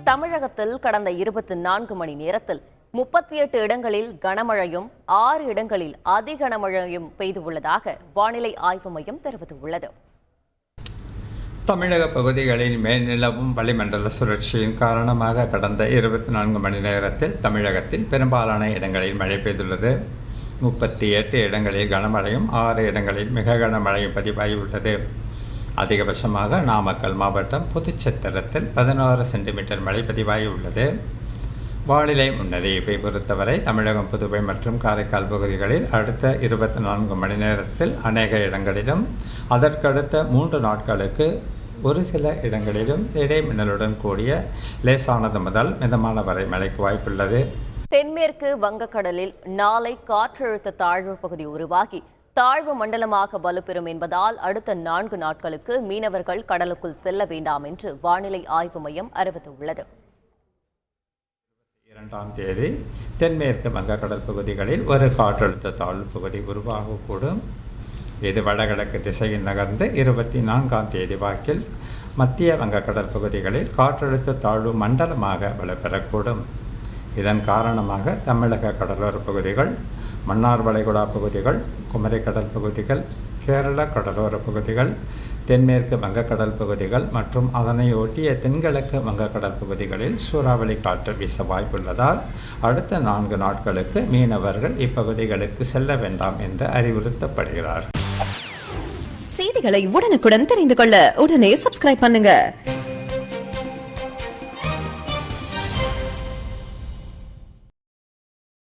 தமிழகத்தில் கடந்த 24 மணி நேரத்தில் 38 இடங்களில் கனமழையும் 6 இடங்களில் அதி கனமழையும் பெய்துள்ளதாக வானிலை ஆய்வு மையம் தெரிவித்துள்ளது. தமிழக பகுதிகளில் மேல்நிலவும் வளிமண்டல சுழற்சியின் காரணமாக கடந்த 24 மணி நேரத்தில் தமிழகத்தில் பெரும்பாலான இடங்களில் மழை பெய்துள்ளது. 38 இடங்களில் கனமழையும் 6 இடங்களில் மிக கனமழையும் பதிவாகியுள்ளது. அதிகபட்சமாக நாமக்கல் மாவட்டம் புதுச்சத்திரத்தில் 16 சென்டிமீட்டர் மழை பதிவாகியுள்ளது. வானிலை முன்னறிவிப்பை பொறுத்தவரை தமிழகம், புதுவை மற்றும் காரைக்கால் பகுதிகளில் அடுத்த 24 மணி நேரத்தில் அநேக இடங்களிலும் அதற்கடுத்த 3 நாட்களுக்கு ஒரு சில இடங்களிலும் இடைமின்னலுடன் கூடிய லேசானது முதல் மிதமான வரை மழைக்கு வாய்ப்புள்ளது. தென்மேற்கு வங்கக்கடலில் நாளை காற்றழுத்த தாழ்வு பகுதி உருவாகி தாழ்வு மண்டலமாக வலுப்பெறும் என்பதால் அடுத்த 4 நாட்களுக்கு மீனவர்கள் கடலுக்குள் செல்ல வேண்டாம் என்று வானிலை ஆய்வு மையம் அறிவித்துள்ளது. 2ஆம் தேதி தென்மேற்கு வங்கக்கடல் பகுதிகளில் ஒரு காற்றழுத்த தாழ்வு பகுதி உருவாகக்கூடும். இது வடகிழக்கு திசையில் நகர்ந்து 24ஆம் தேதி வாக்கில் மத்திய வங்கக்கடல் பகுதிகளில் காற்றழுத்த தாழ்வு மண்டலமாக வலுப்பெறக்கூடும். இதன் காரணமாக தமிழக கடலோர பகுதிகள், மன்னார் வளைகுடா பகுதிகள், குமரி கடல் பகுதிகள், கேரள கடலோர பகுதிகள், தென்மேற்கு வங்கக்கடல் பகுதிகள் மற்றும் அதனை ஒட்டிய தென்கிழக்கு வங்கக்கடல் பகுதிகளில் சூறாவளி காற்று வீச வாய்ப்புள்ளதால் அடுத்த 4 நாட்களுக்கு மீனவர்கள் இப்பகுதிகளுக்கு செல்ல வேண்டாம் என்று அறிவுறுத்தப்படுகிறார். செய்திகளை உடனுக்குடன் தெரிந்து கொள்ள உடனே சப்ஸ்கிரைப் பண்ணுங்க.